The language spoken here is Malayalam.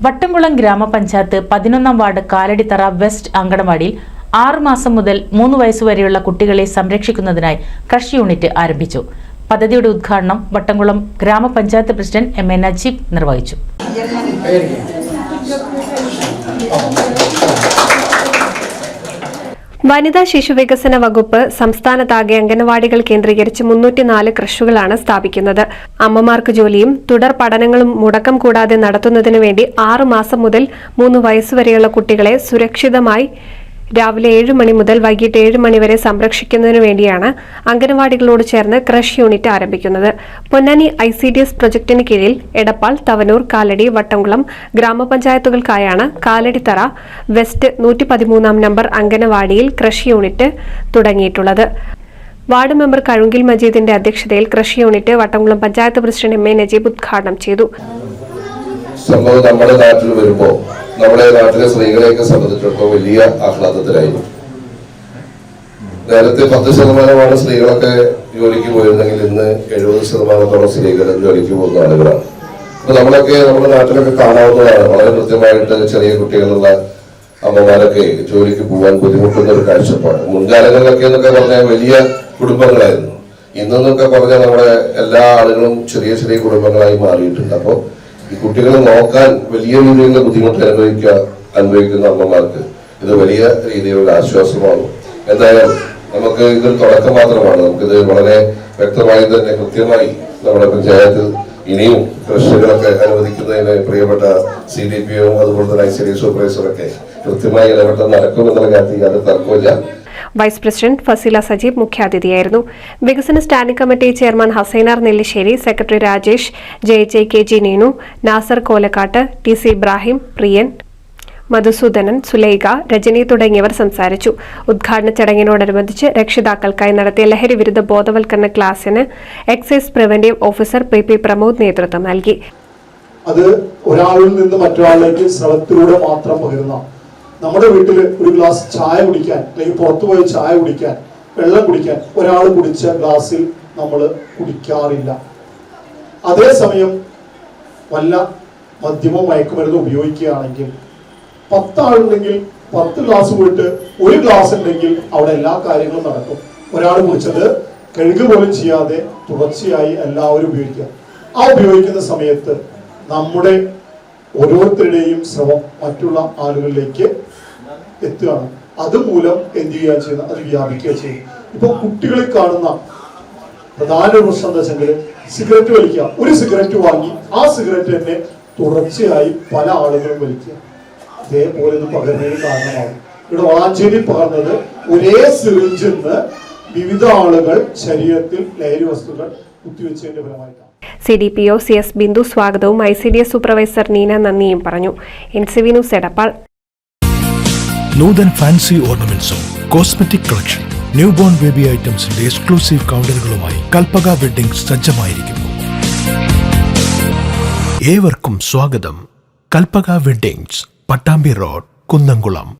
വട്ടംകുളം ഗ്രാമപഞ്ചായത്ത് 11-ാം വാർഡ് കാലടിത്തറ വെസ്റ്റ് അങ്കണവാടിയിൽ 6 മാസം മുതൽ 3 വയസ്സുവരെയുള്ള കുട്ടികളെ സംരക്ഷിക്കുന്നതിനായി ക്രഷ് യൂണിറ്റ് ആരംഭിച്ചു. പദ്ധതിയുടെ ഉദ്ഘാടനം വട്ടംകുളം ഗ്രാമപഞ്ചായത്ത് പ്രസിഡന്റ് എം.എ. നജീബ് നിർവഹിച്ചു. വനിതാ ശിശുവികസന വകുപ്പ് സംസ്ഥാനത്താകെ അംഗനവാടികൾ കേന്ദ്രീകരിച്ച് 304 ക്രഷുകളാണ് സ്ഥാപിക്കുന്നത്. അമ്മമാർക്ക് ജോലിയും തുടർ പഠനങ്ങളും മുടക്കം കൂടാതെ നടത്തുന്നതിനു വേണ്ടി 6 മാസം മുതൽ 3 വയസ്സുവരെയുള്ള കുട്ടികളെ സുരക്ഷിതമായി രാവിലെ 7 മണി മുതൽ വൈകിട്ട് 7 മണി വരെ സംരക്ഷിക്കുന്നതിനു വേണ്ടിയാണ് അംഗനവാടികളോട് ചേർന്ന് ക്രഷ് യൂണിറ്റ് ആരംഭിക്കുന്നത്. പൊന്നാനി ICDS പ്രൊജക്ടിന് കീഴിൽ എടപ്പാൾ, തവനൂർ, കാലടി, വട്ടംകുളം ഗ്രാമപഞ്ചായത്തുകൾക്കായാണ് കാലടിത്തറ വെസ്റ്റ് 113-ാം നമ്പർ അംഗനവാടിയിൽ ക്രഷ് യൂണിറ്റ് തുടങ്ങിയിട്ടുള്ളത്. വാർഡ് മെമ്പർ കഴുങ്കിൽ മജീദിന്റെ അധ്യക്ഷതയിൽ creche unit Vattamkulam panchayat president M A. Najeeb ഉദ്ഘാടനം ചെയ്തു. നമ്മുടെ നാട്ടിലെ സ്ത്രീകളെയൊക്കെ സംബന്ധിച്ചിടത്തോളം വലിയ ആഹ്ലാദത്തിലായിരുന്നു. നേരത്തെ 10% സ്ത്രീകളൊക്കെ ജോലിക്ക് പോയിരുന്നെങ്കിൽ ഇന്ന് 70% സ്ത്രീകൾ ജോലിക്ക് പോകുന്ന ആളുകളാണ്. അപ്പൊ നമ്മളൊക്കെ നമ്മുടെ നാട്ടിലൊക്കെ കാണാവുന്നതാണ്. വളരെ കൃത്യമായിട്ട് ചെറിയ കുട്ടികളുള്ള അമ്മമാരൊക്കെ ജോലിക്ക് പോകാൻ ബുദ്ധിമുട്ടുന്ന ഒരു കാഴ്ചപ്പാട്. മുൻകാലങ്ങളിലൊക്കെ എന്നൊക്കെ പറഞ്ഞാൽ വലിയ കുടുംബങ്ങളായിരുന്നു. ഇന്നൊക്കെ പറഞ്ഞാൽ നമ്മുടെ എല്ലാ ആളുകളും ചെറിയ ചെറിയ കുടുംബങ്ങളായി മാറിയിട്ടുണ്ട്. അപ്പോൾ ഈ കുട്ടികളെ നോക്കാൻ വലിയ രീതിയിലുള്ള ബുദ്ധിമുട്ട് അനുഭവിക്കുന്ന അമ്മമാർക്ക് ഇത് വലിയ രീതിയിലുള്ള ആശ്വാസമാണ്. എന്തായാലും നമുക്ക് ഇതൊരു തുടക്കം മാത്രമാണ്. നമുക്കിത് വളരെ വ്യക്തമായി തന്നെ കൃത്യമായി നമ്മുടെ പഞ്ചായത്തിൽ ഇനിയും കൃഷികളൊക്കെ അനുവദിക്കുന്നതിന് പ്രിയപ്പെട്ട CDPO അതുപോലെ തന്നെ ICDS സൂപ്പർവൈസറൊക്കെ കൃത്യമായി ഇടപെട്ട് നടക്കുമെന്നുള്ള കാര്യത്തിൽ യാതൊരു തർക്കമില്ല. വൈസ് പ്രസിഡന്റ് ഫസീല സജീബ് മുഖ്യാതിഥിയായിരുന്നു. വികസന standing committee chairman Hassainar Nellissery, secretary Rajesh, KG Neenu, Nasar Kolakkattu, TC Ibrahim, Priyan, Madhusoodanan, Sulaikha, Rajani തുടങ്ങിയവർ സംസാരിച്ചു. ഉദ്ഘാടന ചടങ്ങിനോടനുബന്ധിച്ച് രക്ഷിതാക്കൾക്കായി നടത്തിയ ലഹരി വിരുദ്ധ ബോധവൽക്കരണ ക്ലാസിന് excise preventive officer PP Pramod നേതൃത്വം നൽകി. അത് ഒരാളിൽ നിന്ന് മറ്റൊരാളിലേക്ക് ശ്രവത്തിലൂടെ മാത്രം പകരുന്ന, നമ്മുടെ വീട്ടിൽ ഒരു ഗ്ലാസ് ചായ കുടിക്കാൻ അല്ലെങ്കിൽ പുറത്തു പോയി ചായ കുടിക്കാൻ, വെള്ളം കുടിക്കാൻ ഒരാൾ കുടിച്ച ഗ്ലാസ്സിൽ നമ്മൾ കുടിക്കാറില്ല. അതേസമയം വല്ല മദ്യമോ മയക്കുമരുന്നോ ഉപയോഗിക്കുകയാണെങ്കിൽ 10 ആളുണ്ടെങ്കിൽ 10 ഗ്ലാസ് പോയിട്ട് 1 ഗ്ലാസ് ഉണ്ടെങ്കിൽ അവിടെ എല്ലാ കാര്യങ്ങളും നടക്കും. ഒരാൾ കുടിച്ചത് കഴുകുക പോലും ചെയ്യാതെ തുടർച്ചയായി എല്ലാവരും ഉപയോഗിക്കുക. ആ ഉപയോഗിക്കുന്ന സമയത്ത് നമ്മുടെ ഓരോരുത്തരുടെയും ശ്രമം മറ്റുള്ള ആളുകളിലേക്ക് എത്തുകയാണ്. അതുമൂലം എന്ത് ചെയ്യുക ചെയ്യുന്നത്, അത് വ്യാപിക്കുക ചെയ്യും. ഇപ്പൊ കുട്ടികളെ കാണുന്ന പ്രധാന പ്രശ്നം എന്താ വെച്ചെങ്കിൽ സിഗരറ്റ് വലിക്കുക. ഒരു സിഗരറ്റ് വാങ്ങി ആ സിഗരറ്റ് തന്നെ തുടർച്ചയായി പല ആളുകളും വലിക്കുക. ഇതേപോലെ ഇത് പകരുന്നതിന് കാരണമാകും. ഇവിടെ വളാഞ്ചേരി പകർന്നത് ഒരേ സിറിഞ്ചിൽ നിന്ന് വിവിധ ആളുകൾ ശരീരത്തിൽ ലഹരി വസ്തുക്കൾ കുത്തിവെച്ചതിന്റെ ഫലമായിട്ടാണ്. CDPO CS ബിന്ദു സ്വാഗതവും ICDS സൂപ്പർവൈസർ നീന നന്ദിയും പറഞ്ഞു. NCV news Edappal. Noothan fancy ഓർണമെന്റ്സും cosmetic collection, new born baby ഐറ്റംസിന്റെ എക്സ്ക്ലൂസീവ് കൗണ്ടറുകളുമായി കൽപ്പക വെഡ്ഡിംഗ് സജ്ജമായിരിക്കുന്നു. ഏവർക്കും സ്വാഗതം. Kalpaka weddings, Pattambi road, Kunnamkulam.